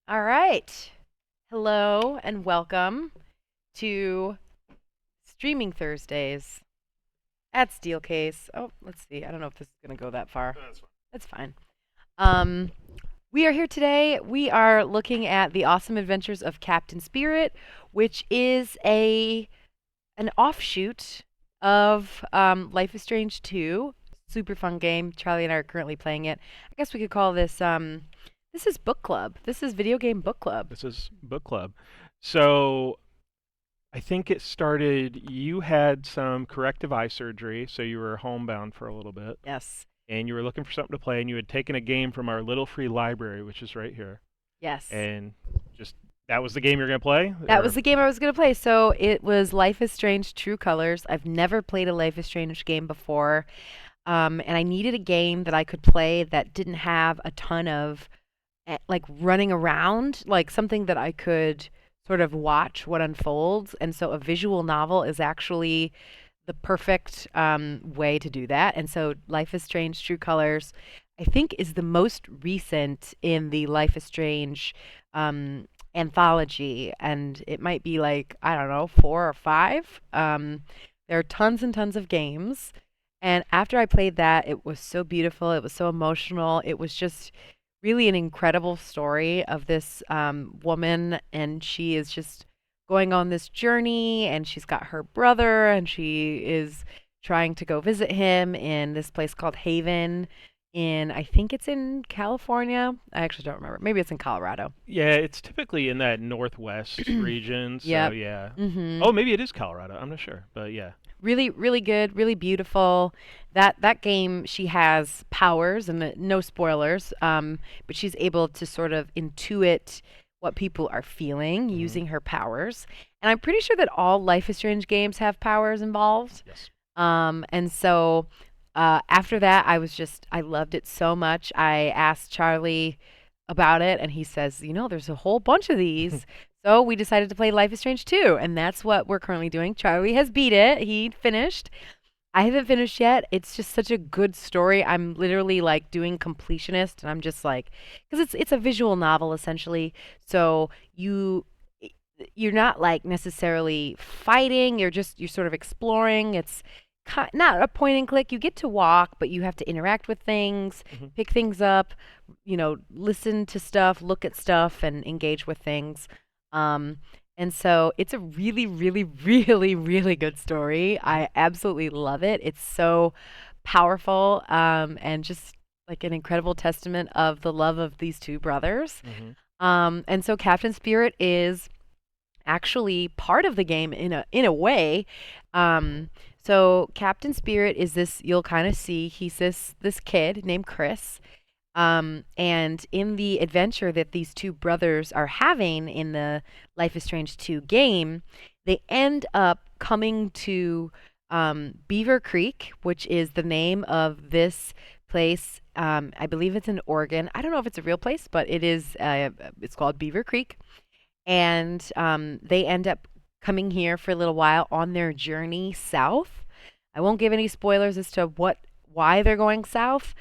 All right. Hello and welcome to Streaming Thursdays at Steelcase. Oh, let's see. I don't know if this is going to go that far. That's fine. That's fine. Um, we are here today. We are looking at the awesome adventures of Captain Spirit, which is an offshoot of Life is Strange 2. Super fun game. Charlie and I are currently playing it. I guess we could call this is book club. This is video game book club. This is book club. So I think it started, you had some corrective eye surgery, so you were homebound for a little bit, Yes. and you were looking for something to play, and you had taken a game from our little free library, which is right here, Yes. and just that was the game you were going to play? That was the game I was going to play. So it was Life is Strange True Colors. I've never played a Life is Strange game before. And I needed a game that I could play that didn't have a ton of like running around, like something that I could sort of watch what unfolds. And so a visual novel is actually the perfect way to do that. And so Life is Strange True Colors, I think, is the most recent in the Life is Strange anthology. And it might be like, I don't know, four or five. There are tons and tons of games. And after I played that, it was so beautiful. It was so emotional. It was just really an incredible story of this woman, and she is just going on this journey, and she's got her brother, and she is trying to go visit him in this place called Haven. I think it's in California. I actually don't remember. Maybe it's in Colorado. Yeah, it's typically in that northwest region, so Yep. yeah. Mhm. Oh, maybe it is Colorado. I'm not sure, but yeah. Really, really good, really beautiful. That game, she has powers, and no spoilers. But she's able to sort of intuit what people are feeling Hmm. using her powers. And I'm pretty sure that all Life is Strange games have powers involved. Yes. And so after that, I loved it so much. I asked Charlie about it, and he says, there's a whole bunch of these. So we decided to play Life is Strange 2, and that's what we're currently doing. Charlie has beat it. He finished. I haven't finished yet. It's just such a good story. I'm literally like doing completionist, and I'm just like, because it's a visual novel essentially. So you're not like necessarily fighting. You're sort of exploring. It's not a point and click. You get to walk, but you have to interact with things, Hmm. pick things up, listen to stuff, look at stuff, and engage with things. Um, and so it's a really, really, really, really good story. I absolutely love it. It's so powerful, and just like an incredible testament of the love of these two brothers. Hmm. And so Captain Spirit is actually part of the game in a way. Um, so Captain Spirit is this, you'll kind of see he's this kid named Chris. And in the adventure that these two brothers are having in the Life is Strange 2 game, they end up coming to Beaver Creek, which is the name of this place. I believe it's in Oregon. I don't know if it's a real place, but it is. It's called Beaver Creek, and they end up coming here for a little while on their journey south. I won't give any spoilers as to why they're going south.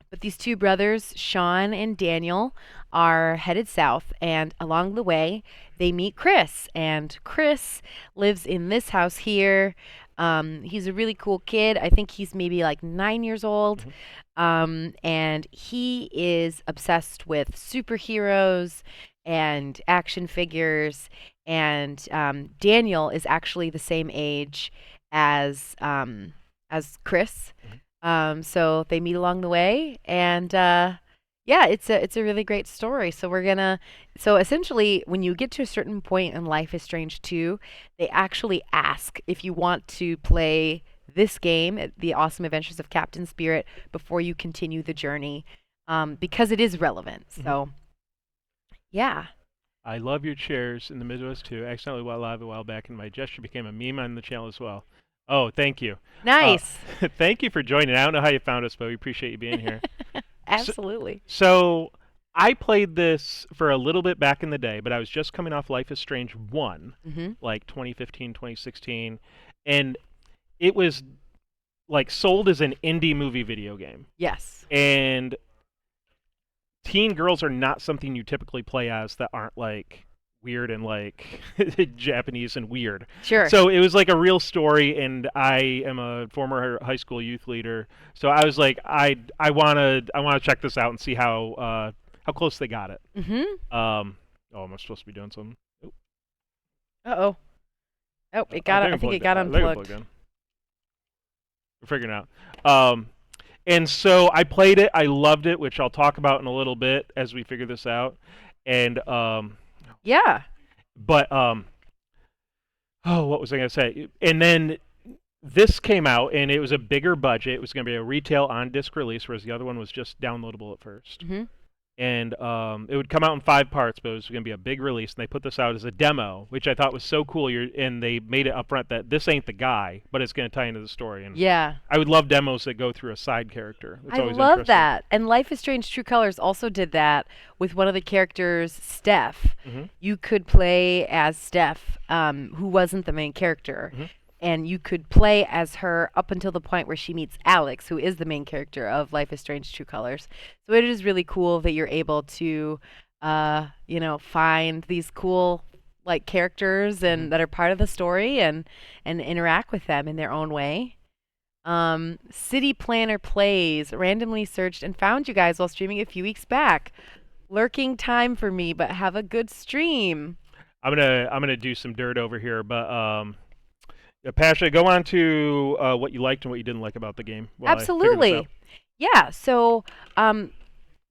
But these two brothers, Sean and Daniel, are headed south, and along the way, they meet Chris. And Chris lives in this house here. He's a really cool kid. I think he's maybe like 9 years old. Hmm. And he is obsessed with superheroes and action figures. And Daniel is actually the same age as Chris. Hmm. So they meet along the way, and yeah, it's a really great story. So essentially, when you get to a certain point in Life is Strange 2, they actually ask if you want to play this game, The Awesome Adventures of Captain Spirit, before you continue the journey, because it is relevant. Hmm. So yeah, I love your chairs in the Midwest too. I accidentally went live a while back, and my gesture became a meme on the channel as well. Oh, thank you. Uh, nice, thank you for joining. I don't know how you found us, but we appreciate you being here. So, absolutely. so I played this for a little bit back in the day, but I was just coming off Life is Strange 1, Hmm. like 2015, 2016, and it was like sold as an indie movie video game. Yes. And teen girls are not something you typically play as that aren't like weird and like Japanese and weird. Sure. So it was like a real story, and I am a former high school youth leader, so I was like, I wanna check this out and see how close they got it. Mm-hmm. Oh, am I supposed to be doing something? Oh, Uh-oh. Oh, it got. I think it got I think I plugged unplugged. in. We're figuring it out. And so I played it. I loved it, which I'll talk about in a little bit as we figure this out. And Yeah. but oh, what was I gonna say? And then this came out, and it was a bigger budget. It was gonna be a retail on disc release, whereas the other one was just downloadable at first. Mm-hmm. And it would come out in 5 parts, but it was going to be a big release. And they put this out as a demo, which I thought was so cool. And they made it upfront that this ain't the guy, but it's going to tie into the story. And Yeah. I would love demos that go through a side character. It's I always love interesting. that. And Life is Strange True Colors also did that with one of the characters, Steph. Hmm. You could play as Steph, who wasn't the main character. Hmm. And you could play as her up until the point where she meets Alex, who is the main character of Life is Strange True Colors. So it is really cool that you're able to, find these cool like characters Hmm. and that are part of the story and interact with them in their own way. City Planner Plays randomly searched and found you guys while streaming a few weeks back. Lurking time for me, but have a good stream. I'm gonna do some dirt over here, but Pasha, go on to what you liked and what you didn't like about the game while I figure this out. Absolutely. Yeah. So,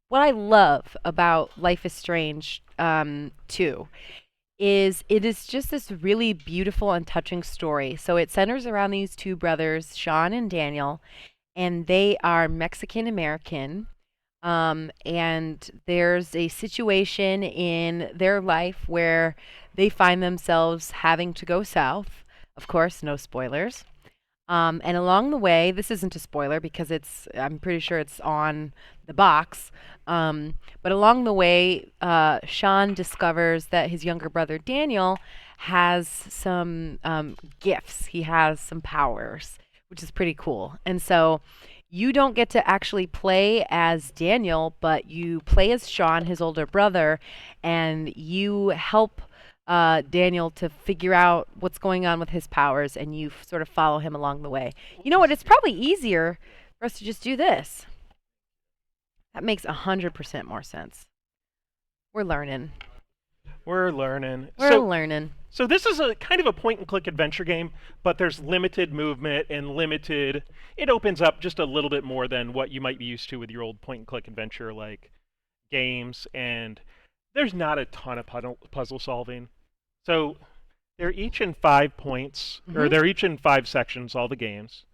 what I love about Life is Strange 2 is it is just this really beautiful and touching story. So it centers around these two brothers, Sean and Daniel, and they are Mexican American. And there's a situation in their life where they find themselves having to go south. Of course, no spoilers. And along the way, this isn't a spoiler because I'm pretty sure it's on the box. But along the way, Sean discovers that his younger brother Daniel has some gifts. He has some powers, which is pretty cool. And so you don't get to actually play as Daniel, but you play as Sean, his older brother, and you help Daniel to figure out what's going on with his powers, and you sort of follow him along the way. You know what? It's probably easier for us to just do this. That makes 100% more sense. We're learning. We're learning. We're So learning. So this is a kind of a point and click adventure game, but there's limited movement and limited. It opens up just a little bit more than what you might be used to with your old point and click adventure like games, and there's not a ton of puzzle solving. So they're each in 5 points, or Hmm. they're each in 5 sections, all the games,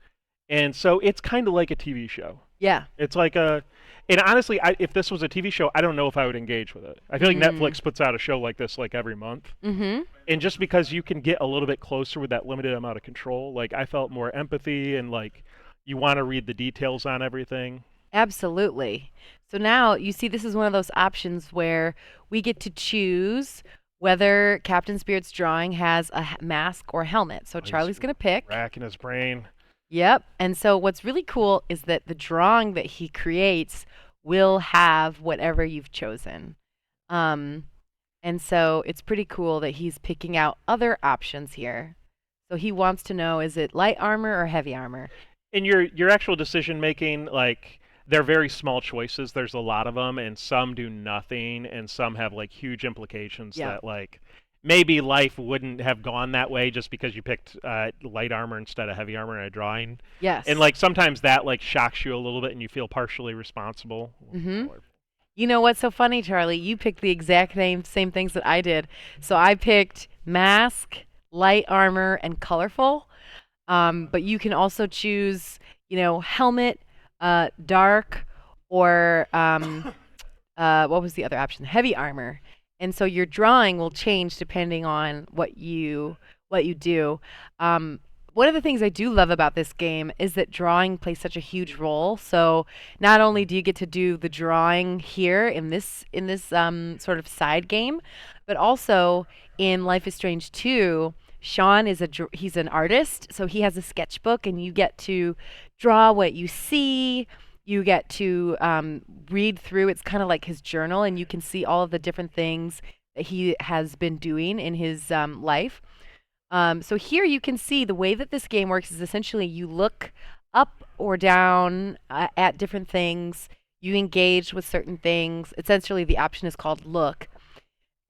and so it's kind of like a TV show. Yeah. It's like a, and honestly, if this was a TV show, I don't know if I would engage with it. I feel like Mm. Netflix puts out a show like this like every month, Mm-hmm. and just because you can get a little bit closer with that limited amount of control, like I felt more empathy and like you want to read the details on everything. Absolutely. So now you see this is one of those options where we get to choose whether Captain Spirit's drawing has a mask or helmet. So Oh, he's Charlie's going to pick. racking his brain. Yep. And so what's really cool is that the drawing that he creates will have whatever you've chosen. Um, and so it's pretty cool that he's picking out other options here. So he wants to know, is it light armor or heavy armor? In your actual decision making, like they're very small choices. There's a lot of them, and some do nothing, and some have like huge implications Yeah. that like maybe life wouldn't have gone that way just because you picked light armor instead of heavy armor in a drawing. And Yes. like sometimes that like shocks you a little bit, and you feel partially responsible. Mm-hmm. Color. You know what's so funny, Charlie? You picked the exact same things that I did. So I picked mask, light armor, and colorful. But you can also choose, helmet, dark, or what was the other option? Heavy armor. And so your drawing will change depending on what you do. Um, One of the things I do love about this game is that drawing plays such a huge role. So not only do you get to do the drawing here in this sort of side game, but also in Life is Strange 2, Sean he's an artist, so he has a sketchbook, and you get to draw what you see. You get to read through. It's kind of like his journal, and you can see all of the different things that he has been doing in his life. So here you can see the way that this game works is essentially you look up or down at different things. You engage with certain things. Essentially, the option is called look.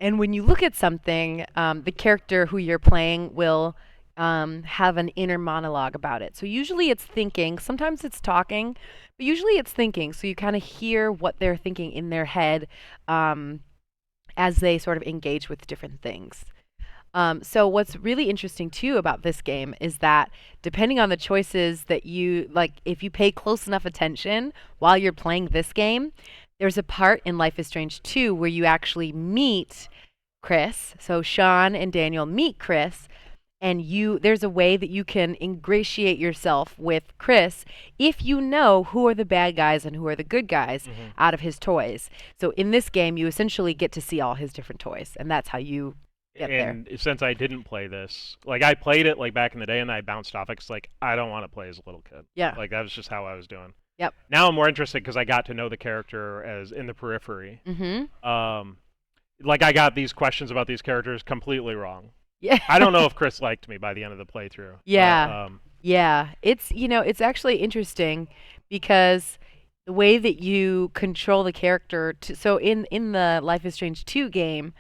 And when you look at something, the character who you're playing will have an inner monologue about it. So usually it's thinking, sometimes it's talking, but usually it's thinking. So you kind of hear what they're thinking in their head as they sort of engage with different things. So what's really interesting too about this game is that depending on the choices that you like, if you pay close enough attention while you're playing this game, there's a part in Life is Strange 2 where you actually meet Chris. So Sean and Daniel meet Chris, and there's a way that you can ingratiate yourself with Chris if you know who are the bad guys and who are the good guys Hmm. out of his toys. So in this game, you essentially get to see all his different toys, and that's how you get there. And since I didn't play this, like I played it like back in the day, and I bounced off it 'cause like I don't want to play as a little kid. Yeah. Like that was just how I was doing. Yep. Now I'm more interested because I got to know the character as in the periphery. Mhm. Um, like I got these questions about these characters completely wrong. Yeah. I don't know if Chris liked me by the end of the playthrough. But, Yeah. Yeah. It's actually interesting because the way that you control the character so in the Life is Strange 2 game,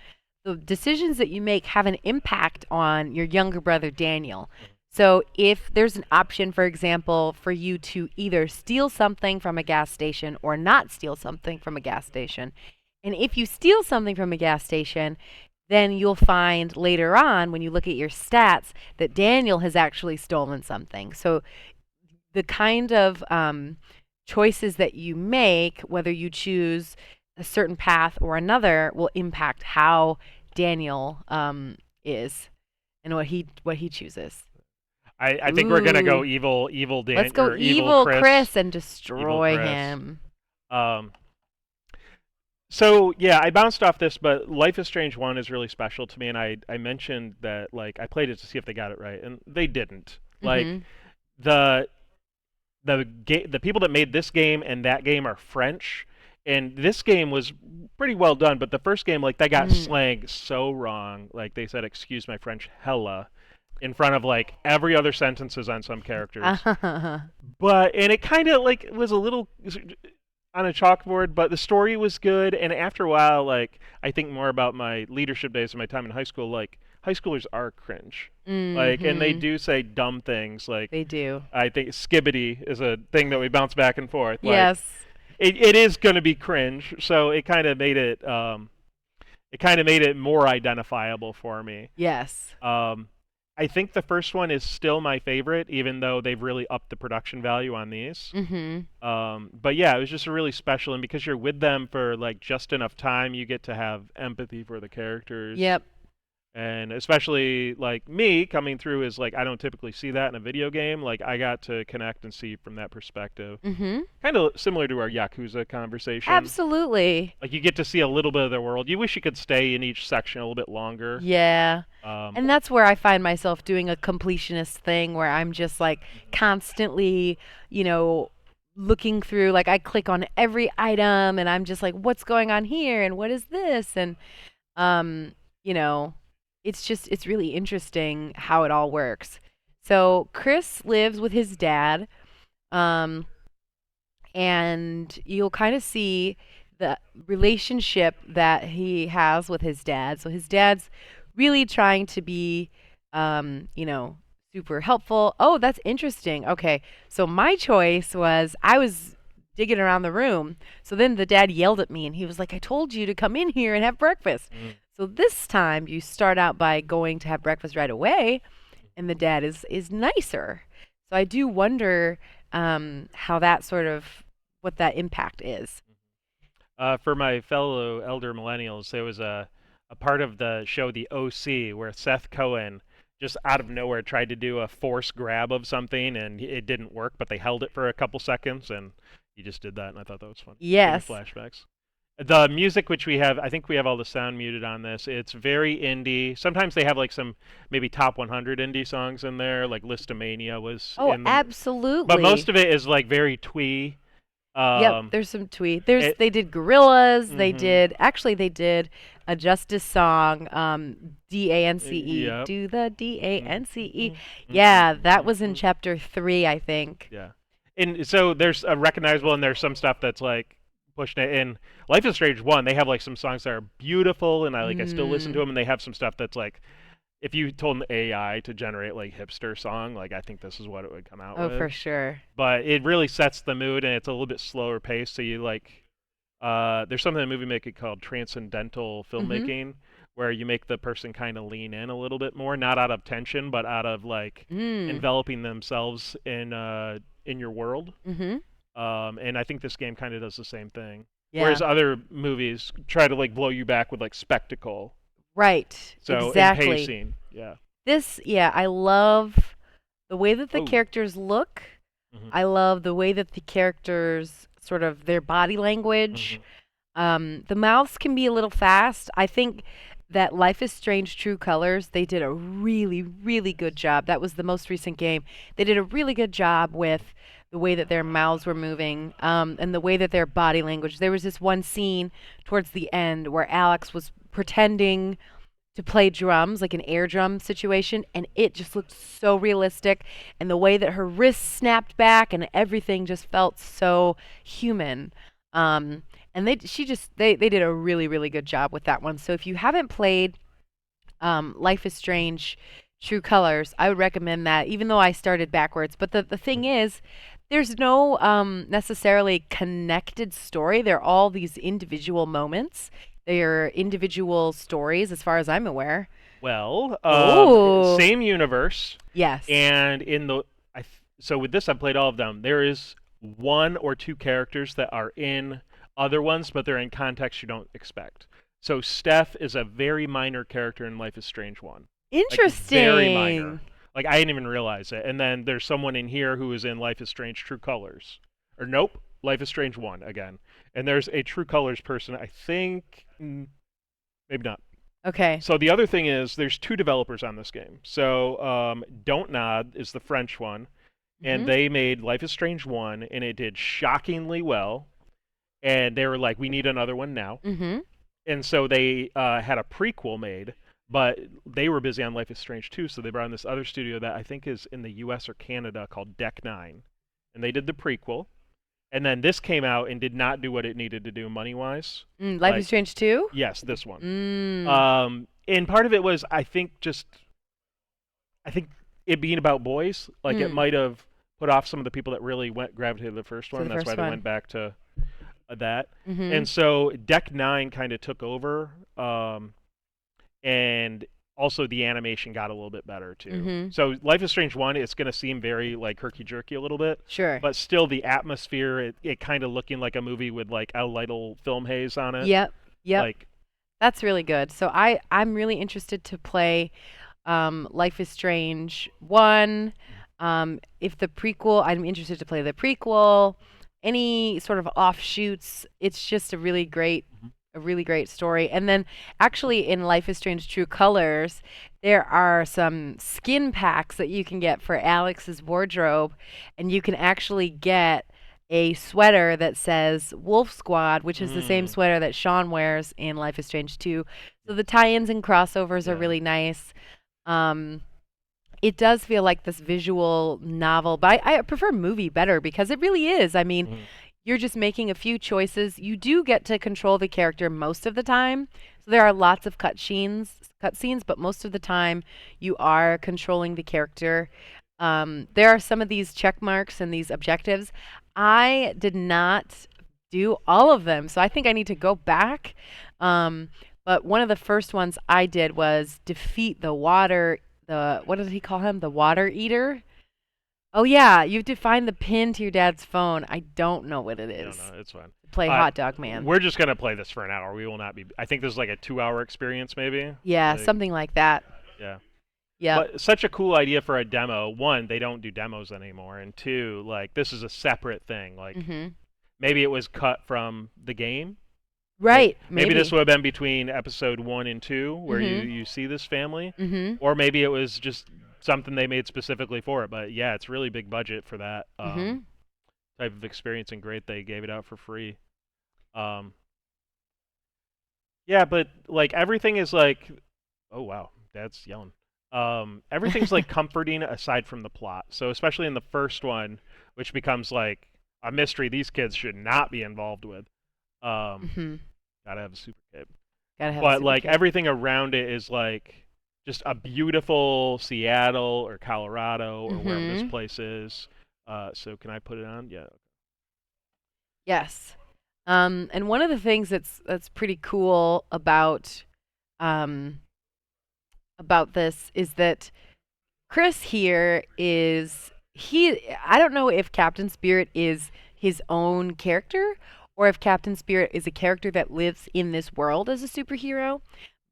the decisions that you make have an impact on your younger brother Daniel. So if there's an option, for example, for you to either steal something from a gas station or not steal something from a gas station, and if you steal something from a gas station, then you'll find later on when you look at your stats that Daniel has actually stolen something. So the kind of choices that you make, whether you choose a certain path or another, will impact how Daniel is and what he chooses. I think we're gonna go Ooh, evil Dan let's go or evil evil Chris. Chris and Evil destroy Chris. him. Um, so yeah, I bounced off this, but Life is Strange 1 is really special to me, and I mentioned that like I played it to see if they got it right, and they didn't. Like Mhm. the the people that made this game and that game are French, and this game was pretty well done, but the first game like they got Mhm. slang so wrong. Like they said, "Excuse my French, hella," in front of like every other sentences on some characters. But and it kind of like was a little on a chalkboard, but the story was good. And after a while, like I think more about my leadership days and my time in high school. Like high schoolers are cringe, like, and they Mhm. do say dumb things. Like They do. I think skibbity is a thing that we bounce back and forth. Like Yes. it is going to be cringe, so it kind of made it more identifiable for me. Yes. Um, I think the first one is still my favorite, even though they've really upped the production value on these. Mhm. But yeah, it was just really special, and because you're with them for like just enough time, you get to have empathy for the characters. Yep. And especially like me coming through is like I don't typically see that in a video game. Like I got to connect and see from that perspective. Mhm. Kind of similar to our Yakuza conversation. Absolutely. Like you get to see a little bit of their world. You wish you could stay in each section a little bit longer. Yeah. Um, And that's where I find myself doing a completionist thing where I'm just like constantly, you know, looking through, like I click on every item and I'm just like, what's going on here and what is this? And um, you know, it's really interesting how it all works. So Chris lives with his dad, um, and you'll kind of see the relationship that he has with his dad. So his dad's really trying to be, you know, super helpful. Oh, that's interesting. Okay, so my choice was I was digging around the room. So then the dad yelled at me and he was like, I told you to come in here and have breakfast. mm, So this time you start out by going to have breakfast right away, and the dad is nicer. So I do wonder how that sort of what that impact is. for my fellow elder millennials, there was a part of the show The OC where Seth Cohen just out of nowhere tried to do a force grab of something and it didn't work, but they held it for a couple seconds and he just did that, and I thought that was fun. Gave me Yes. flashbacks. The music which we have, I think we have all the sound muted on this. It's very indie. Sometimes they have like some maybe top 100 indie songs in there, like Listomania was Oh, in them. But absolutely. most of it is like very twee. Yep, Um, there's some tweet. There's it, they did Gorillas. They mm-hmm, did actually they did a Justice song, DANCE. yep. Do the DANCE. Mm-hmm, Yeah, that was in mm-hmm. chapter 3, I think. Yeah, and so there's a recognizable, and there's some stuff that's like pushing it. In Life is Strange 1, they have like some songs that are beautiful, and I still listen to Mm. them, and they have some stuff that's like, if you told an AI to generate like hipster song, like I think this is what it would come out Oh, with. for sure. But it really sets the mood, and it's a little bit slower paced, so you like there's something in the movie making called transcendental Mhm. filmmaking, where you make the person kind of lean in a little bit more, not out of tension, but out of like Mm. enveloping themselves in your world. Mhm. And I think this game kind of does the same thing. Yeah. Whereas other movies try to like blow you back with like spectacle. Right. So in Exactly. pacing, yeah. Yeah, I love the way that the Oh. characters look. Hmm. I love the way that the characters sort of their body language. Hmm. The mouths can be a little fast. I think that Life is Strange True Colors, they did a really, really good job. That was the most recent game. They did a really good job with the way that their mouths were moving, and the way that their body language. There was this one scene towards the end where Alex was pretending to play drums, like an air drum situation, and it just looked so realistic. And the way that her wrists snapped back and everything just felt so human. And they did a really, really good job with that one. So if you haven't played Life is Strange True Colors, I would recommend that, even though I started backwards. But the thing is, there's no necessarily connected story. They're all these individual moments. They are individual stories, as far as I'm aware. Well, Oh, same universe, yes. and so with this, I've played all of them. There is one or two characters that are in other ones, but they're in context you don't expect. So Steph is a very minor character in Life is Strange 1, like very minor. Interesting. Like I didn't even realize it. And then there's someone in here who is in Life is Strange True Colors, or nope, Life is Strange 1 again. And there's a True Colors person. I think maybe not. Okay. So the other thing is there's two developers on this game. So Don't Nod is the French one, and Mhm. they made Life is Strange 1, and it did shockingly well. And they were like, we need another one now. Mhm. And so they had a prequel made, but they were busy on Life is Strange 2, so they brought in this other studio that I think is in the US or Canada called Deck 9. And they did the prequel. And then this came out and did not do what it needed to do money wise. Life is Like, Strange 2? yes, this one. Mm. And part of it was I think it being about boys, like it Mm. might have put off some of the people that really went gravitated to the first To one. the That's why first they one. went back to that. And Mhm. so Deck 9 kind of took over, and also the animation got a little bit better too. Mhm. So Life is Strange 1, it's going to seem very like herky jerky a little bit, Sure. but still the atmosphere, it kind of looking like a movie with like a little film haze on it. Yep. Yep. Like, That's really good. So I'm really interested to play Life is Strange 1. If the prequel, I'm interested to play the prequel. Any sort of offshoots, it's just a really great story. And then actually in Life is Strange True Colors, there are some skin packs that you can get for Alex's wardrobe, and you can actually get a sweater that says Wolf Squad, which is the same mm, sweater that Sean wears in Life is Strange 2. So the tie-ins and crossovers are yeah. really nice. Um, it does feel like this visual novel, but I prefer movie better because it really is. I mean, Mhm. you're just making a few choices. You do get to control the character most of the time. So there are lots of cutscenes, but most of the time you are controlling the character. There are some of these check marks and these objectives. I did not do all of them, so I think I need to go back. Um, but one of the first ones I did was defeat the what did he call him? The water eater? Oh yeah, you have to find the pin to your dad's phone. I don't know what it You don't is. know. It's fine. Play Uh, Hot Dog Man. we're just gonna play this for an hour. We will not be. I think this is like a 2 hour experience, maybe. Yeah, Like, something like that. yeah. Yep. But such a cool idea for a demo. One, they don't do demos anymore, and two, like this is a separate thing. Like Mhm. maybe it was cut from the game. Right, Maybe this maybe. would have been between episode 1 and 2, where Mhm. you see this family, Mhm. or maybe it was just something they made specifically for it. But yeah, it's really big budget for that. Mhm. type of experience, and great they gave it out for free. Um, yeah, but like everything is like, oh wow, Dad's yelling. Everything's like comforting aside from the plot. So especially in the first one, which becomes like a mystery these kids should not be involved with. Um, Mhm. gotta have a super kid. Gotta have a But super like cape. everything around it is like just a beautiful Seattle or Colorado or wherever this Mhm. place is. So can I put it on? Yeah. Yes. And one of the things that's pretty cool um about this is that Chris here is he I don't know if Captain Spirit is his own character or if Captain Spirit is a character that lives in this world as a superhero,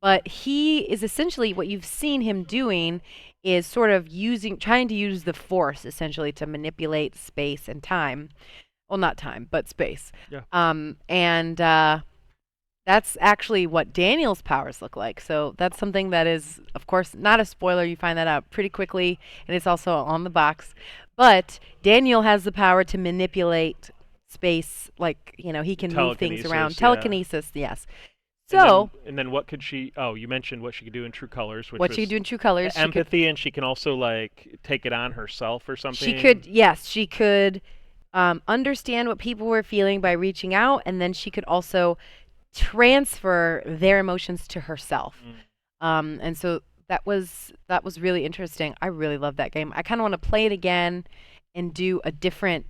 but he is essentially what you've seen him doing is sort of trying to use the force essentially to manipulate space and time. Well, not time, but space. Yeah. And that's actually what Daniel's powers look like. So that's something that is, of course, not a spoiler. You find that out pretty quickly, and it's also on the box. But Daniel has the power to manipulate space, like, he can move things around. Telekinesis, yeah. Telekinesis, yes. And then So, and then what could she? Oh, you mentioned what she could do in True Colors, which what she could was do in True Colors, empathy, and she can also like take it on herself or she something. could, yes, she could understand what people were feeling by reaching out, and then she could also transfer their emotions to herself. Mm. And so that was really interesting. I really love that game. I kind of want to play it again and do a different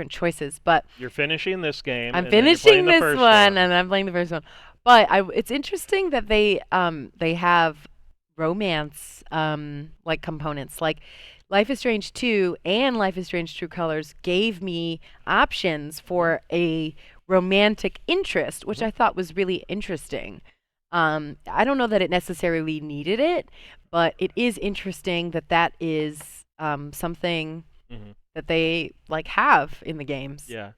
choices. But You're finishing this game, I'm and then you're playing finishing the this first one, one. and I'm playing the first one. But it's interesting that they have romance like components. Like Life is Strange 2 and Life is Strange True Colors gave me options Hmm. for a romantic interest, which Hmm. I thought was really interesting. I don't know that it necessarily needed it, but it is interesting that that is something Hmm. that they like have in the games. Yeah.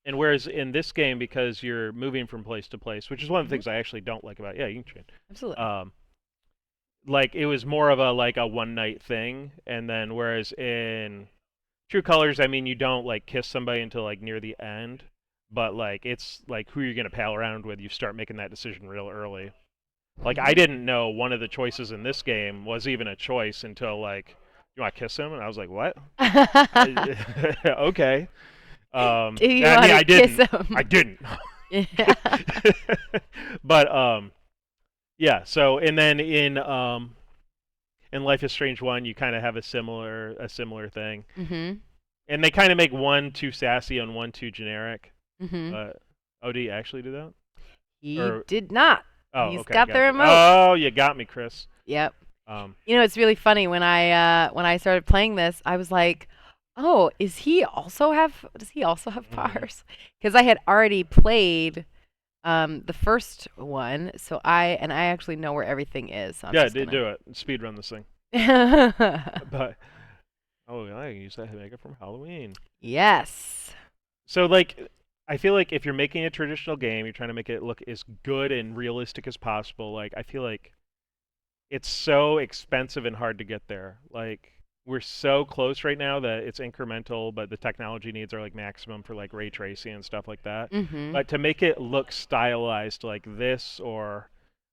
And whereas in this game, because you're moving from place to place, which is one of the Hmm. things I actually don't like about, yeah, you can change. Absolutely. Um, like it was more of a like a one night thing, and then whereas in True Colors, I mean, you don't like kiss somebody until like near the end, but like it's like who you're gonna pal around with, you start making that decision real early. Like I Hmm. didn't know one of the choices in this game was even a choice until like, you want to kiss him, and I was like, what? Okay. Do you I want mean, to I kiss didn't. I him? didn't. Yeah. But yeah. So and then in Life is Strange one, you kind of have a similar thing, Mhm. and they kind of make one too sassy and one too generic. Mhm. But oh, do you actually do that? He Or did not. oh, He's okay, got the gotcha. remote. Oh, you got me, Chris. Yep. Um, It's really funny when I started playing this, I was like, "Oh, does he also have mhm. powers?" Cuz I had already played the first one, so I actually know where everything is. So I'm Yeah, just did going do it. Speed run this thing. to But oh, I can use that makeup from Halloween. Yes. So like I feel like if you're making a traditional game, you're trying to make it look as good and realistic as possible. Like I feel like it's so expensive and hard to get there. Like we're so close right now that it's incremental, but the technology needs are like maximum for like ray tracing and stuff like that. Mhm. But to make it look stylized like this, or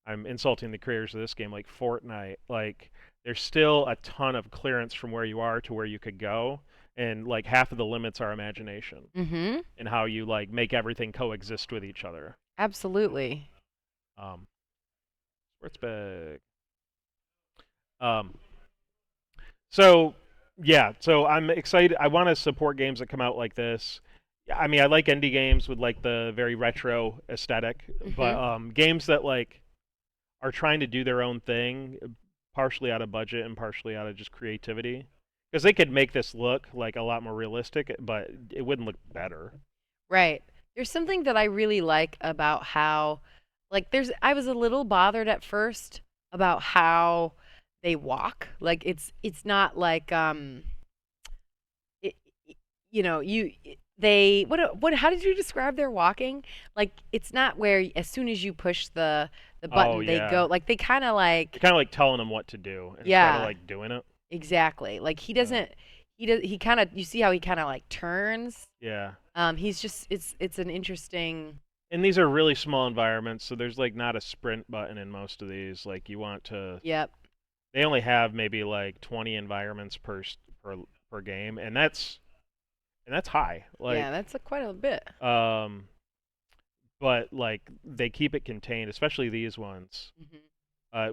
I'm insulting the creators of this game, like Fortnite, like there's still a ton of clearance from where you are to where you could go, and like half of the limits are imagination Mhm. and how you like make everything coexist with each other. Absolutely. Um, Sports bag. Um, So, yeah, so I'm excited. I want to support games that come out like this. Yeah, I mean, I like indie games with like the very retro aesthetic, but Mhm. games that like are trying to do their own thing, partially out of budget and partially out of just creativity, because they could make this look like a lot more realistic, but it wouldn't look better. Right. There's something that I really like about how, like, I was a little bothered at first about how they walk. Like, it's not like, it, they, how did you describe their walking? Like, it's not where as soon as you push the Oh button, they yeah, go, like, they kind of you're like, kind of like telling them what to do instead of yeah, like doing it. exactly. Like, Uh, he kind of you see how he kind of like turns. Yeah. He's just it's an interesting. And these are really small environments, so there's like not a sprint button in most of these. Like you want to, Yep. they only have maybe like 20 environments per game, and that's high. Yeah, that's a quite a bit. Um, but like they keep it contained, especially these ones. Hmm.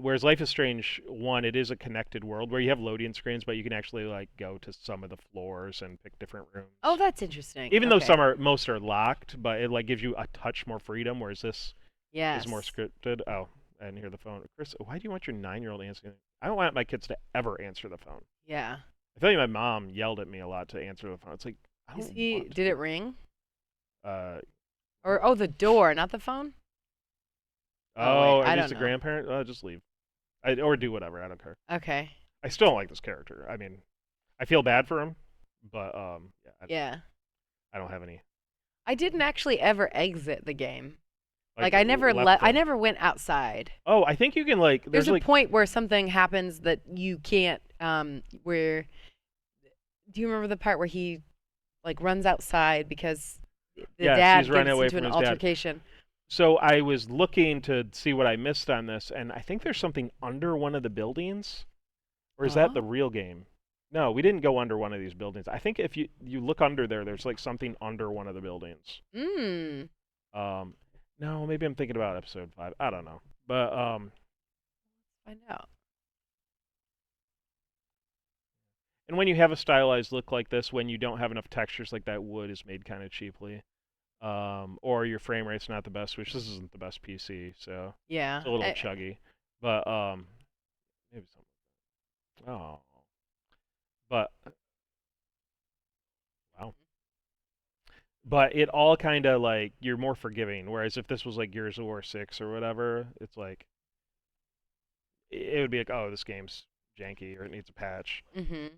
Whereas Life is Strange 1, it is a connected world where you have loading screens, but you can actually like go to some of the floors and pick different Oh, rooms. that's interesting. Even though Okay. most are locked, but it like gives you a touch more freedom, whereas this is more Yes. scripted. Oh, and hear the phone. Chris, why do you want your 9-year-old answering? I don't want my kids to ever answer the phone. Yeah. I feel like my mom yelled at me a lot to answer the phone. It's like I Is don't he? want Did it to. ring? Uh, Or oh, the door, not the phone. Oh wait, oh, are I these don't the know. grandparents? Just leave. Or do whatever. I don't care. Okay. I still don't like this character. I mean, I feel bad for him, but yeah, Yeah. I don't have any I didn't actually ever exit the game. like Like I never left I the. never went outside. Oh, I think you can like. There's There's a like point where something happens that you can't where do you remember the part where he like runs outside because the yes, he's dad running gets away into from an his dad. altercation? So I was looking to see what I missed on this, and I think there's something under one of the buildings, or is that the Oh. real game? No, we didn't go under one of these buildings. I think if you look under there, there's like something under one of the buildings. Mm. Um, no, maybe I'm thinking about episode 5. I don't know, but Find out. and when you have a stylized look like this, when you don't have enough textures, like that wood is made kind of cheaply, or your frame rate's not the best, which this isn't the best PC, so Yeah. it's a little chuggy, but maybe something. Oh, but wow. But it all kind of like you're more forgiving. Whereas if this was like Gears of War 6 or whatever, it's like it would be like, oh, this game's janky or it needs a patch. Mhm.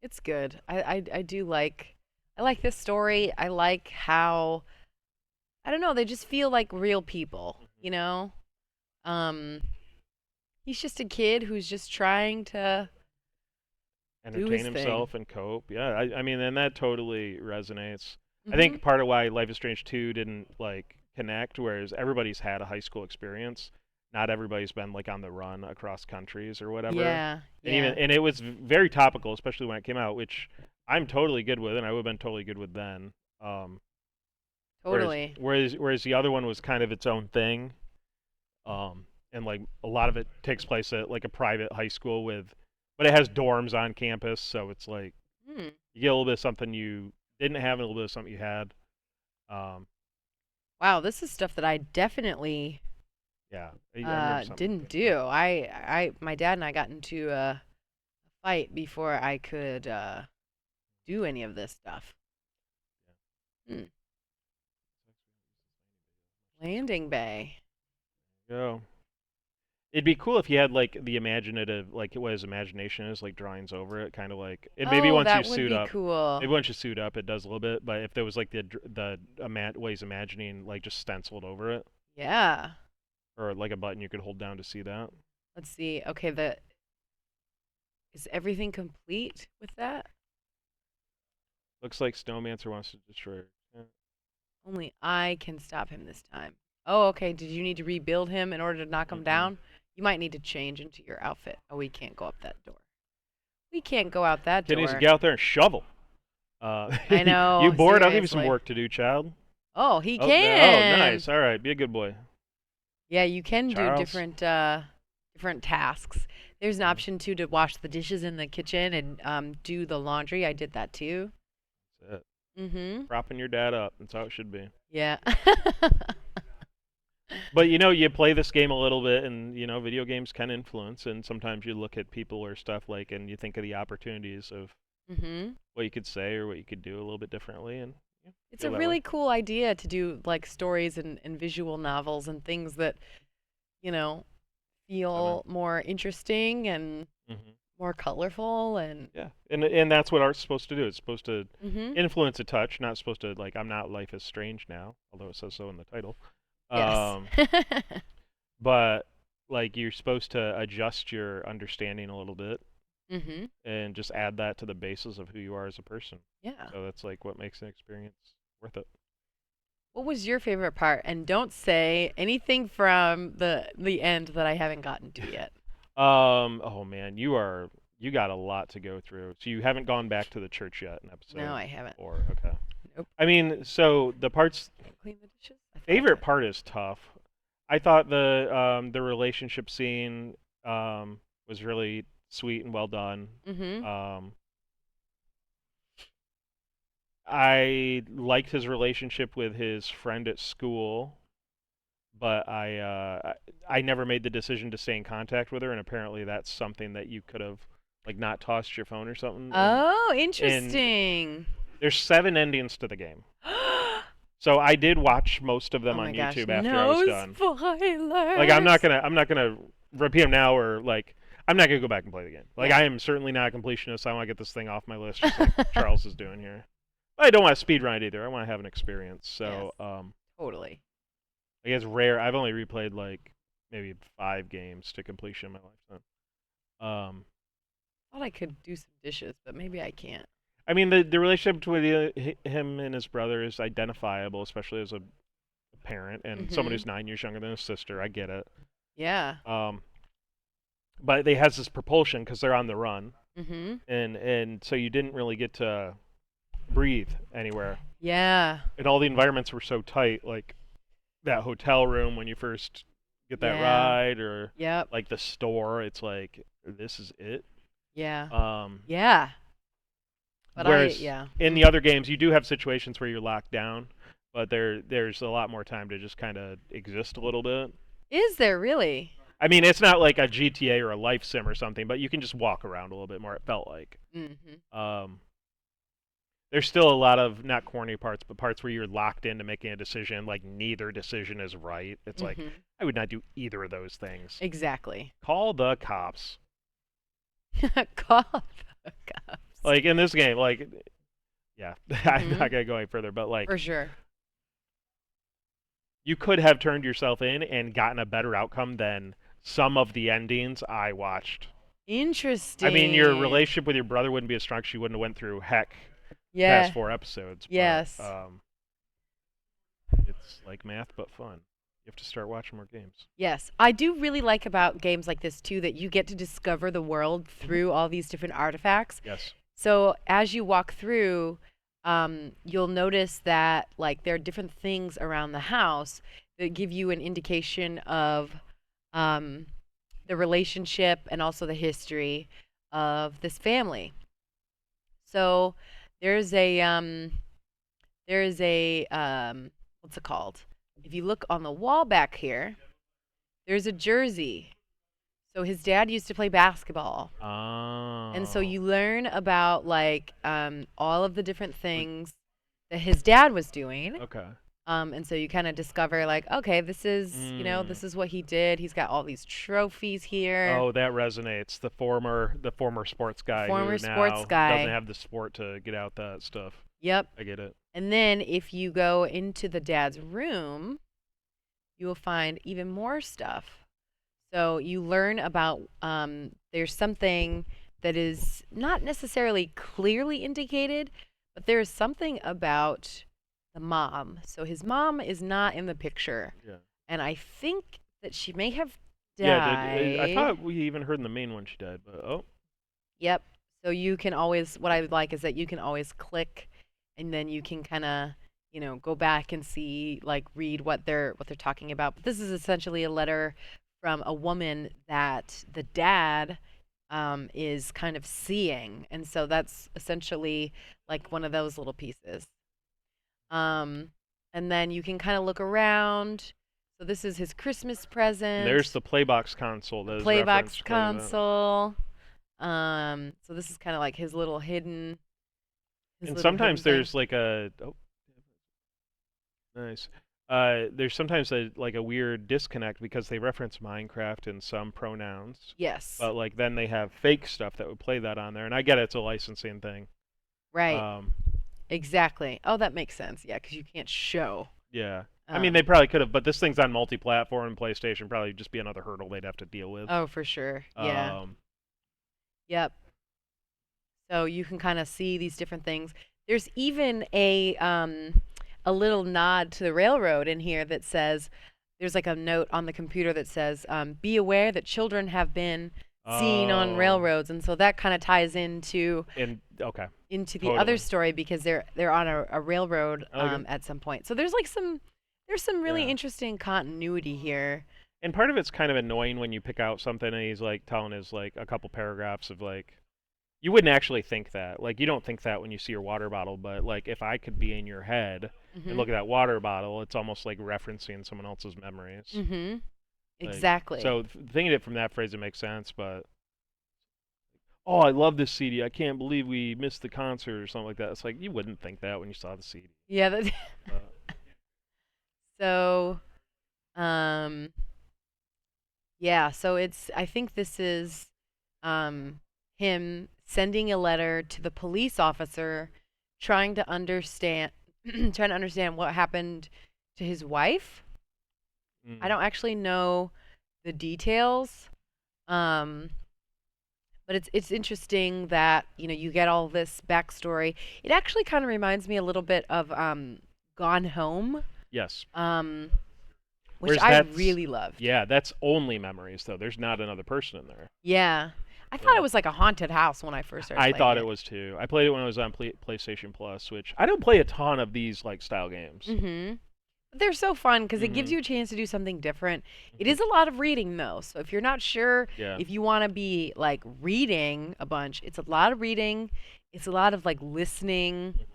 It's good. I do like I like this story. I like how I don't know, they just feel like real people, Mhm. you know? Um he's just a kid who's just trying to do Entertain his thing. himself and cope. Yeah, I mean, and that totally resonates. I Mhm. think part of why Life is Strange 2 didn't like connect, whereas everybody's had a high school experience. Not everybody's been like on the run across countries or whatever. Yeah, And even yeah. and it was very topical, especially when it came out, which I'm totally good with, and I would have been totally good with then. Um, Totally. whereas the other one was kind of its own thing, and like a lot of it takes place at like a private high school with, but it has dorms on campus, so it's like Hmm. you get a little bit of something you didn't have and a little bit of something you had. Um, Wow, this is stuff that I definitely yeah, I remember something didn't like that. do. My dad and I got into a fight before I could do any of this stuff. Hmm. Landing bay. Yeah. Go. It'd be cool if you had like the imaginative, like what his imagination is, like drawings over it, kind of like. And maybe Oh, once you that would suit be up, cool. maybe once you suit up, it does a little bit. But if there was like what he's imagining, like just stenciled over it, Yeah. or like a button you could hold down to see that. Let's see. Okay, the is everything complete with that? Looks like Snowmancer wants to destroy her. Yeah. Only I can stop him this time. Oh, okay. Did you need to rebuild him in order to knock him Mm-mm. down? You might need to change into your outfit. Oh, we can't go up that door. We can't go out that Kid needs to door. get out there and shovel. I You know, bored? I'll give you some seriously. work to do, child. Oh, he Oh, oh, can. nice. All right, be a good boy, Yeah, you can do Charles. different tasks. There's an Mhm. option too to wash the dishes in the kitchen and do the laundry. I did that too. That's it. Mhm. Propping your dad up. That's how it should be. Yeah. But you play this game a little bit, and video games can influence. And sometimes you look at people or stuff like, and you think of the opportunities of Mhm. what you could say or what you could do a little bit differently, and yeah, It's a feel that way. really cool idea to do like stories and visual novels and things that, you know, I know. feel more interesting and Hmm. more colorful and Yeah, and that's what art's supposed to do. It's supposed to mhm. influence a touch, not supposed to like. I'm not Life is Strange now, although it says so in the title. Yes. Um, but like you're supposed to adjust your understanding a little bit. Mhm. and just add that to the basis of who you are as a person. Yeah. So that's like what makes an experience worth it. What was your favorite part? And don't say anything from the end that I haven't gotten to yet. Oh man, you got a lot to go through. So you haven't gone back to the church yet in No, episode I haven't. 4. Okay. Nope. I mean, so the parts Clean the dishes? I feel like favorite part is tough. I thought the relationship scene was really sweet and well done. Mhm. Um I liked his relationship with his friend at school, but I never made the decision to stay in contact with her, and apparently that's something that you could have like not tossed your phone or something. Oh, And interesting. there's 7 endings to the game, so I did watch most of Oh them my on gosh, YouTube after I was no done. Like spoilers. I'm not gonna repeat them now, or like I'm not gonna go back and play the game. Like Yeah. I am certainly not a completionist. I want to get this thing off my list, just like Charles is doing here. But I don't want to speed run it either. I want to have an experience. Yes, So totally. I guess rare. I've only replayed like maybe 5 games to completion in my lifetime. Thought I could do some dishes, but maybe I can't. I mean the relationship between him and his brother is identifiable, especially as a parent and someone Mhm. who's 9 years younger than his sister. I get it. Yeah. Um, but they has this propulsion because they're on the run, Mhm. and so you didn't really get to breathe anywhere, Yeah. and all the environments were so tight, like that hotel room when you first get that Yeah. ride, or Yep. like the store. It's like this is it. Yeah. Um, Yeah. But whereas yeah. in the Mhm. other games, you do have situations where you're locked down, but there's a lot more time to just kind of exist a little bit. Is there really? I mean, it's not like a GTA or a life sim or something, but you can just walk around a little bit more. It felt like. Mhm. Um, there's still a lot of not corny parts, but parts where you're locked into making a decision. Like neither decision is right. It's like Mhm. I would not do either of those things. Exactly. Call the cops. Call the cops. Like in this game, like yeah, I'm Mhm. not gonna go any further, but like For sure. you could have turned yourself in and gotten a better outcome than some of the endings I watched. I mean, your Interesting. relationship with your brother wouldn't be as strong. She wouldn't have went through heck the past Yeah. 4 episodes, but Yes. it's like math but fun. You have to start watching more games. Yes. I do really like about games like this too that you get to discover the world Hmm. through all these different artifacts. Yes. So as you walk through, you'll notice that like there are different things around the house that give you an indication of um, the relationship and also the history of this family. So there's a what's it called? If you look on the wall back here, there's a jersey. So his dad used to play basketball. And so Oh. you learn about like all of the different things that his dad was doing. Okay. And so you kind of discover like, okay, this is, Mm. this is what he did. He's got all these trophies here. Oh, that resonates. The former sports The guy former who sports now doesn't guy. have the sport to get out that stuff. Yep. I get it. And then if you go into the dad's room, you will find even more stuff. So you learn about there's something that is not necessarily clearly indicated, but there's something about the mom. So his mom is not in the picture, Yeah. and I think that she may have Yeah. I died. thought we even heard in the main one she died, but oh. Yep. So you can always, what I would like is that you can always click, and then you can kind of, go back and see, like, read what they're talking about. But this is essentially a letter from a woman that the dad is kind of seeing, and so that's essentially like one of those little pieces. Um, and then you can kind of look around. So this is his Christmas And there's present, the Playbox console the that is Playbox referenced quite a bit. console. So this is kind of like his And little hidden sometimes thing. there's like a oh, nice. There's sometimes a weird disconnect because they reference Minecraft in some pronouns, Yes, but like then they have fake stuff that would play that on there, and I get it's a licensing thing. right, Um, exactly. Oh, that makes sense. Yeah, because you can't show. yeah. I mean, they Um, probably could have, but this thing's on multi-platform, and PlayStation probably just be another hurdle they'd have to deal with. oh, for sure. Yeah. Um, Yep. So you can kind of see these different things. There's even a little nod to the railroad in here that says there's like a note on the computer that says be aware that children have been seen on Oh, railroads, and so that kind of ties and okay, into the other totally. story because they're on a railroad I like it. at some point. So there's some really Yeah. interesting continuity here. And part of it's kind of annoying when you pick out something and he's like telling his like a couple paragraphs of like you wouldn't actually think that. Like you don't think that when you see your water bottle, but like if I could be in your head and Mhm. look at that water bottle, it's almost like referencing someone else's memories. Mhm. Like Exactly. so thinking it from that phrase it makes sense, but oh, I love this CD. I can't believe we missed the concert or something like that. It's like you wouldn't think that when you saw the CD. Yeah. But So um yeah. So I think this is um him sending a letter to the police officer, trying to understand trying to understand what happened to his wife. I mm, don't actually know the details. Um, but it's interesting that you get all this backstory. It actually kind of reminds me a little bit of Gone Home, yes. um, which Whereas I that's really loved. yeah, that's only memories though. There's not another person in there. Yeah, I thought Yeah. it was like a haunted house when I first started I playing thought it it. was too. I played it when I was on PlayStation Plus, which I don't play a ton of these like style games. Mm-hmm. They're so fun because it gives Mhm. you a chance to do something different. It Mhm. is a lot of reading though, so if you're not sure Yeah. if you want to be like reading a bunch, it's a lot of reading. It's a lot of like listening Mhm.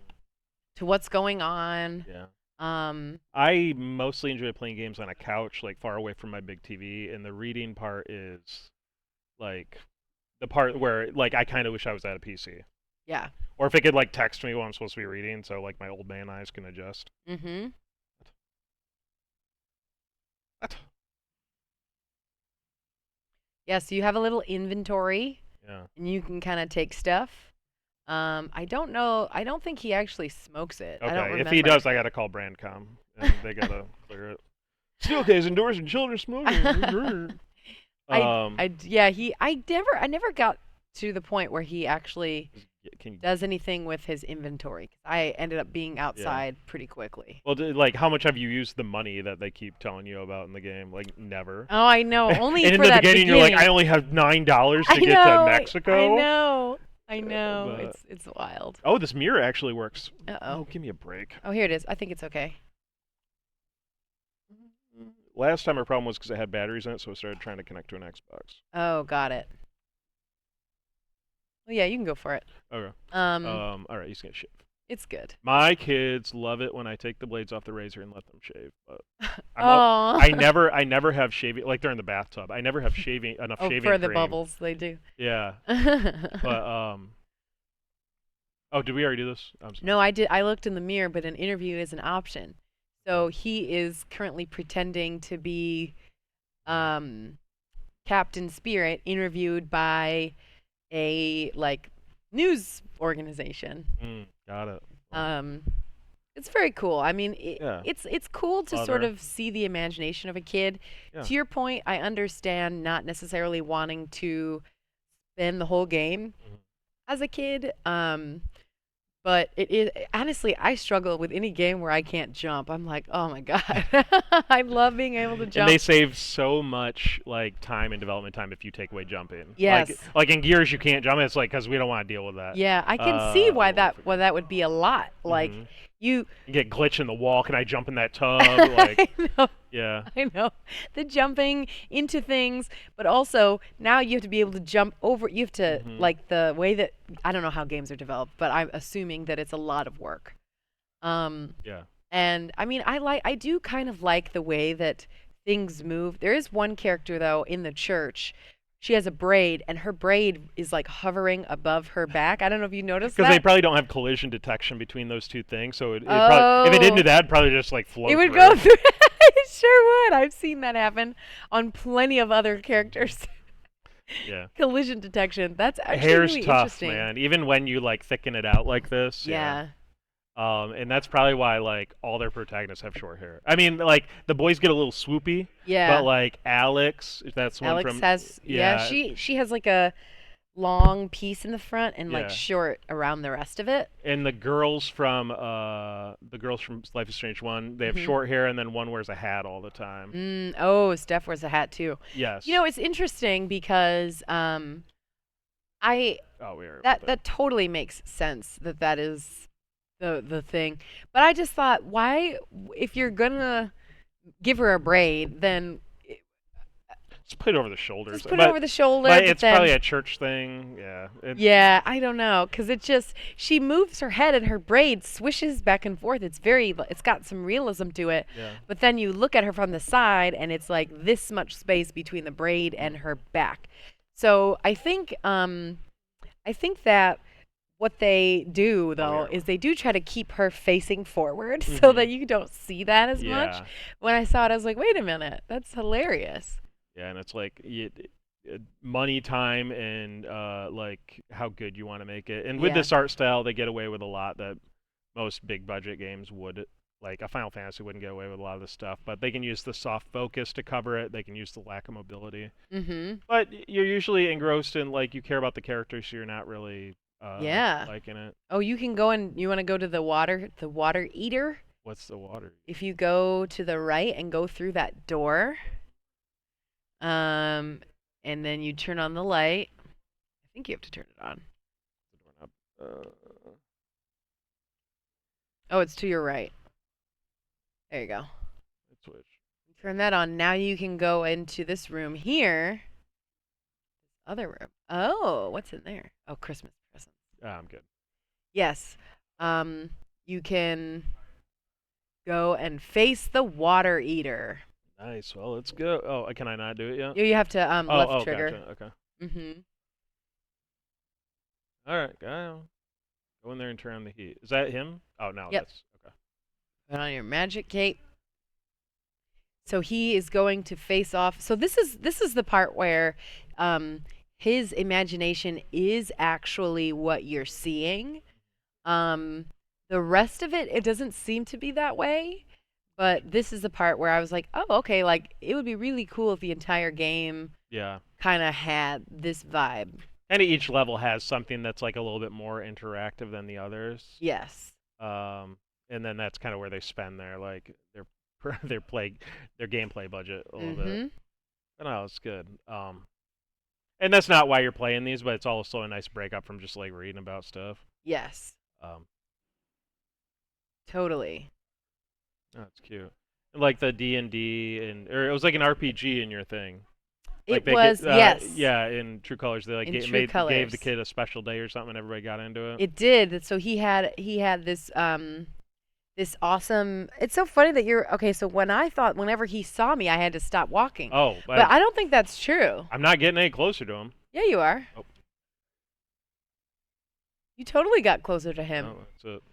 to what's going on. Yeah. Um, I mostly enjoy playing games on a couch, like far away from my big TV, and the reading part is like the part where like I kind of wish I was at a PC, yeah. or if it could like text me while I'm supposed to be reading, so like my old man eyes can adjust. Mm-hmm. What? Yeah, so you have a little inventory Yeah. and you can kind of take stuff. I don't know. I don't think he actually smokes it. I don't Okay. If he remember. does, I gotta call Brandcom, and they gotta clear it. Steelcase endorsing children smoking. I Um, yeah, I never got to the point where he actually can you, does anything with his inventory. I ended up being yeah. outside pretty quickly. Well, like, how much have you used the money that they keep telling you about in the game? Like, never. Oh, I know. And Only in for the that beginning, you're like, I beginning. only have $9 I to get to know. I Mexico. know. I know. But It's wild. oh, this mirror actually works. Uh-oh. Oh, give me a break. Oh, here it is. I think it's okay. Last time our problem was because it had batteries in it, so I started trying to connect to an Xbox. Oh, got it. Well, yeah, you can go for it. Okay. Um, All right, he's gonna shave. it's good. My kids love it when I take the blades off the razor and let them shave, but I'm all, Oh. I never have shaving like they're in the bathtub. I never have shaving enough Oh, shaving for the cream. bubbles they do. Yeah, but oh, did we already do this? I'm sorry. No, I did. I looked in the mirror, but an interview is an option. Oh. So he is currently pretending to be um, Captain Spirit, interviewed by a like news organization. Got it. Well, Um, it's very cool. I mean, yeah, it's cool to sort clever. of see the imagination of a kid. Yeah. To your point, I understand not necessarily wanting to spend the whole game Mhm. as a kid. But it is honestly, I struggle with any game where I can't jump. I'm like, oh my god, I love being able to And they jump. save so much like time and development time if you take away jumping. Like Yes, like in Gears you can't jump. It's like because we don't want to deal with that. yeah, I can see why Over that would be a lot. Like hmm you, You get glitch in the wall. Can I jump in that tub? Like I know, yeah. I know, the jumping into things, but also now you have to be able to jump over. You have to hmm like the way that I don't know how games are developed, but I'm assuming that it's a lot of work. Um, Yeah. And I mean, I do kind of like the way that things move. There is one character though in the church. She has a braid, and her braid is like hovering above her back. I don't know if you noticed Because they that. probably don't have collision detection between those two things, so it probably if it did Oh, do that, it'd probably just like it float would go through. through. It sure would. I've seen that happen on plenty of other characters. Yeah. Collision detection. That's actually Hair's really tough, interesting. man. Even when you like thicken it out like this, yeah. Yeah. And that's probably why like all their protagonists have short hair. I mean, like the boys get a little swoopy, but Yeah. like Alex, that's one Alex from has, yeah, yeah, she has like a long piece in the front and like Yeah. short around the rest of it. And the girls from Life is Strange 1, they have Hmm. short hair and then one wears a hat all the time. Oh, Steph wears a hat too. You Yes. know, it's interesting because I Oh, we are with that it. that totally makes sense that that is the thing. But I just thought, why, if you're gonna give her a braid, then Just put it over the shoulders. just put it over the shoulder. But But it's probably then, a church thing. Yeah. yeah, I don't know, cause it just she moves her head and her braid swishes back and forth. It's got some realism to it. Yeah. But then you look at her from the side, and it's like this much space between the braid and her back. So I think that what they do Oh, we though are. is they do try to keep her facing forward so Mhm. that you don't see that as much. Yeah. When I saw it, I was like, wait a minute, that's hilarious. Yeah, and it's like money, time, and like how good you want to make it. And with Yeah. this art style, they get away with a lot that most big budget games would. Like a Final Fantasy wouldn't get away with a lot of this stuff, but they can use the soft focus to cover it. They can use the lack of mobility. Mhm. But you're usually engrossed in like you care about the characters, so you're not really Yeah. liking it. Oh, you can go and you want to go to the water eater? What's the water? If you go to the right and go through that door, um, and then you turn on the light. I think you have to turn it on. Uh, Oh, it's to your right. There you go. Switch. Turn that on. Now you can go into this room here. Other room. Oh, what's in there? Oh, Christmas presents. Ah, I'm good. Yes. Um, you can go and face the water eater. Nice. Well, let's go. Oh, can I not do it yet? You have to Oh, left oh, trigger. gotcha. Okay. Mhm. All right, go in there and turn on the heat. Is that him? Oh no, Yep. that's okay. Put on your magic cape. So he is going to face off. So this is the part where um his imagination is actually what you're seeing. Um the rest of it doesn't seem to be that way. But this is the part where I was like, oh, okay, like it would be really cool if the entire game Yeah. kind of had this vibe. And each level has something that's like a little bit more interactive than the others. Yes. Um, and then that's kind of where they spend their play their gameplay budget a little bit. Mhm. But no, it's good. And that's not why you're playing these, but it's also a nice break up from just like reading about stuff. Yes. Um, Totally. oh, it's cute. And like the D&D and or it was like an RPG in your thing. Like It they get was, yes, yeah, in True Colors they like in True gave the Colors. kid a special day or something and everybody got into it. It did. So he had this this awesome. It's so funny that you're okay. So when I thought whenever he saw me, I had to stop walking, Oh, but I don't think that's true. I'm not getting any closer to him. Yeah, you are. Oh, You totally got closer to him. no, that's it.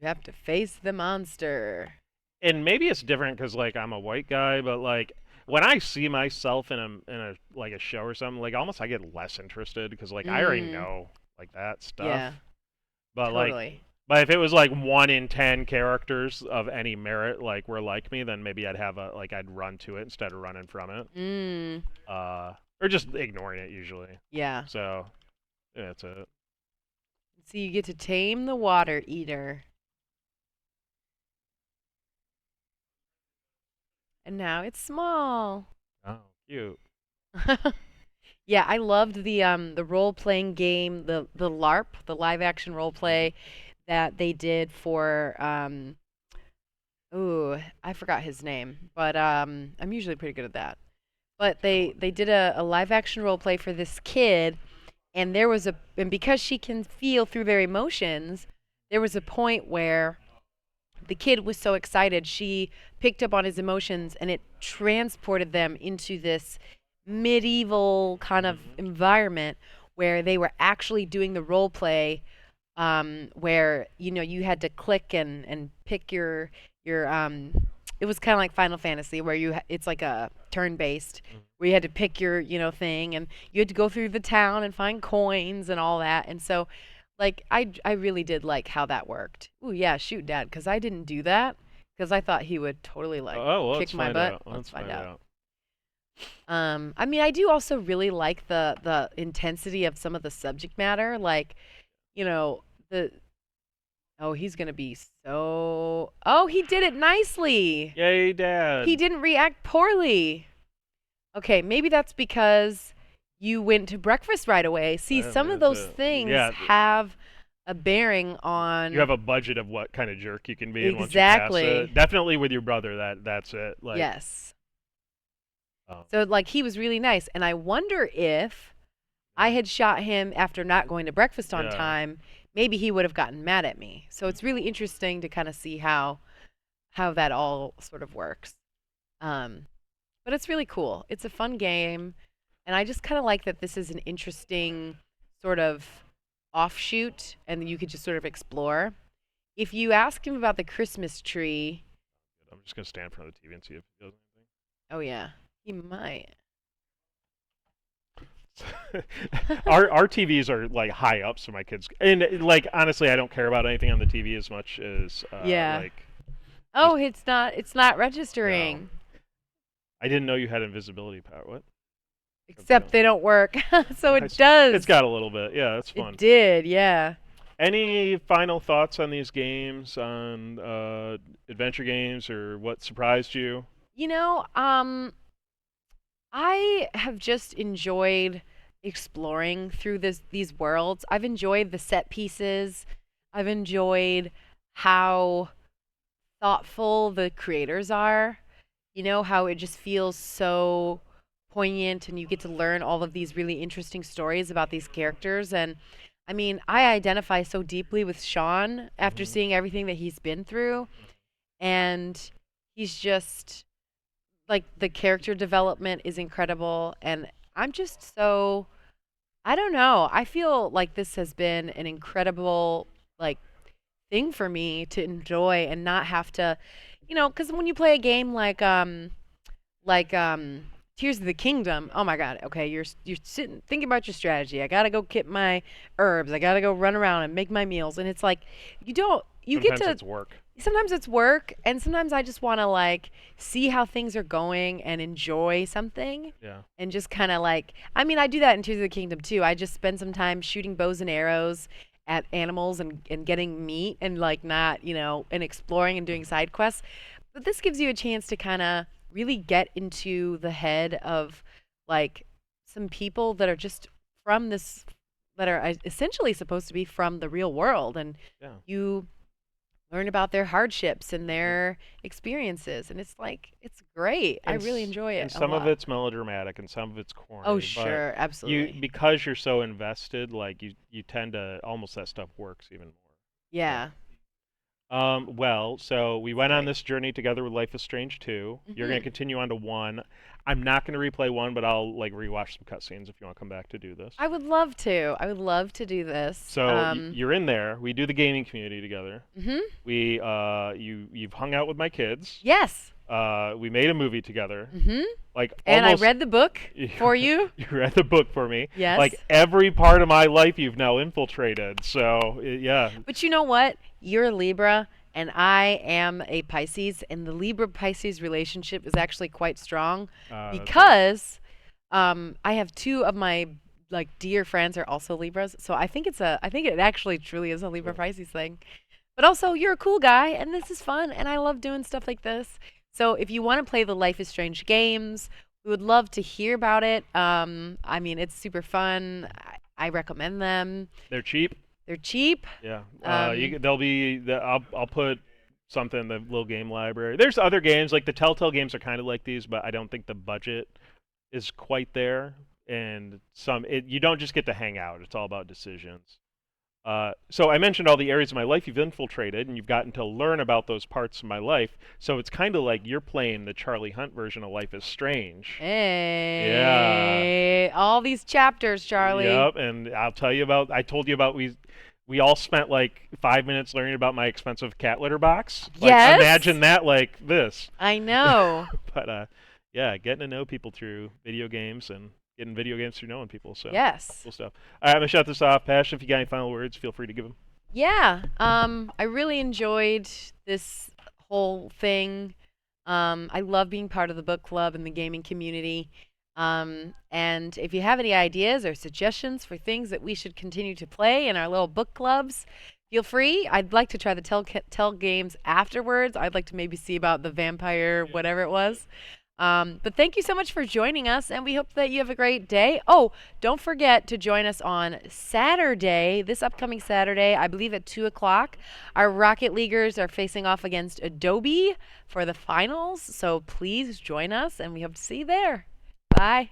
You have to face the monster. And maybe it's different because like I'm a white guy, but like when I see myself in a like a show or something, like almost I get less interested because like I already Mm, know like that stuff. yeah, But like, totally. but if it was like 1 in 10 characters of any merit like were like me, then maybe I'd have a like I'd run to it instead of running from it. Mm, Or just ignoring it usually. yeah. So yeah, that's it. So you get to tame the water eater, and now it's small. Oh, cute. Yeah, I loved the role playing game, the LARP, the live action role play that they did for ooh, I forgot his name, but I'm usually pretty good at that. But they did a live action role play for this kid, and there was a and because she can feel through their emotions, there was a point where the kid was so excited she picked up on his emotions and it transported them into this medieval kind of Hmm. environment where they were actually doing the role play, where you had to click and pick your it was kind of like Final Fantasy where it's like a turn based where you had to pick your thing, and you had to go through the town and find coins and all that. And so like I really did like how that worked. Ooh, yeah, shoot, Dad, because I didn't do that because I thought he would totally like Oh, well, let's kick my find butt. out. Let's Let's find find out. out. I mean, I do also really like the intensity of some of the subject matter, like, you know, the oh, he's gonna be so. Oh, he did it nicely. Yay, He Dad! didn't react poorly. Okay, maybe that's because you went to breakfast right away. See, some of That's those a, things yeah, have a bearing you have on a budget of what kind of jerk you can be, and once you pass it, exactly. definitely with your brother, that's it. Like, Yes. um, So like he was really nice, and I wonder if I had shot him after not going to breakfast on yeah, time, maybe he would have gotten mad at me. So it's really interesting to kind of see how that all sort of works. Um, but it's really cool. It's a fun game, and I just kind of like that this is an interesting sort of offshoot, and you could just sort of explore. If you ask him about the Christmas tree, I'm just gonna stand in front of the TV and see if he does oh yeah, he might. anything. Our TVs are like high up, so my kids and like honestly, I don't care about anything on the TV as much as Yeah. like just Oh, it's not no. registering. I didn't know you had invisibility power. What? Except they don't work. So it It's does. got a little bit. Yeah, that's It fun. did, yeah. Any final thoughts on these games, on adventure games, or what surprised you? You know, I have just enjoyed exploring through these worlds. I've enjoyed the set pieces. I've enjoyed how thoughtful the creators are. You know, how it just feels so poignant and you get to learn all of these really interesting stories about these characters. And I mean, I identify so deeply with Sean after Hmm. seeing everything that he's been through. And he's just like the character development is incredible. And I'm just so, I don't know. I feel like this has been an incredible, like, thing for me to enjoy and not have to, because when you play a game like Tears of the Kingdom. Oh my God. Okay, you're sitting thinking about your strategy. I gotta go get my herbs. I gotta go run around and make my meals. And it's like you get Sometimes to. it's work. Sometimes it's work, and sometimes I just want to like see how things are going and enjoy something, Yeah. and just kind of like. I mean, I do that in Tears of the Kingdom too. I just spend some time shooting bows and arrows at animals and getting meat and like not and exploring and doing side quests. But this gives you a chance to kind of really get into the head of like some people that are just from this that are essentially supposed to be from the real world, and Yeah. you learn about their hardships and their experiences, and it's like it's great. I and really enjoy and it a some of lot. it's melodramatic and some of it's Oh corny, but sure, you absolutely. because you're so invested, like you tend to almost that stuff works even more. Yeah, Well, so we it's went on great. this journey together with Life is Strange 2. You're gonna Hmm. continue on to one. I'm not gonna replay one, but I'll like rewatch some cutscenes if you want to come back to do this. I would love to. I would love to do this. So you're in there. We do the gaming community together. Mhm. You've hung out with my kids. Yes. We made a movie together. Mhm. Like And I almost read the book you for you. read the book for me. Yes. Like every part of my life you've now infiltrated. So yeah. But you know what? You're a Libra and I am a Pisces, and the Libra Pisces relationship is actually quite strong That's right. because I have two of my like dear friends are also Libras. So I think it actually truly is a Libra So Pisces thing. But also you're a cool guy and this is fun and I love doing stuff like this. So if you want to play the Life is Strange games, we would love to hear about it. I mean, it's super fun. I recommend them. they're cheap. They're cheap. Yeah. Um, They'll be. I'll put something in the little game library. There's other games like the Telltale games are kind of like these, but I don't think the budget is quite there. And you don't just get to hang out. It's all about decisions. So I mentioned all the areas of my life you've infiltrated, and you've gotten to learn about those parts of my life. So it's kind of like you're playing the Charlie Hunt version of Life is Strange. Yeah. Hey, all these chapters, Charlie. Yep, and I'll tell you about. I told you about we all spent like 5 minutes learning about my expensive cat litter box. Like Yes, imagine that like this. I know. But yeah, getting to know people through video games and getting video games through knowing people. So Yes. cool stuff. All right, I'm gonna shut this off. Pasha, if you got any final words, feel free to give them. Yeah. I really enjoyed this whole thing. I love being part of the book club and the gaming community. And if you have any ideas or suggestions for things that we should continue to play in our little book clubs, feel free. I'd like to try the tell games afterwards. I'd like to maybe see about the vampire, whatever it was. But thank you so much for joining us, and we hope that you have a great day. Oh, don't forget to join us on Saturday, this upcoming Saturday, I believe at 2 o'clock. Our Rocket Leaguers are facing off against Adobe for the finals, so please join us, and we hope to see you there. Bye.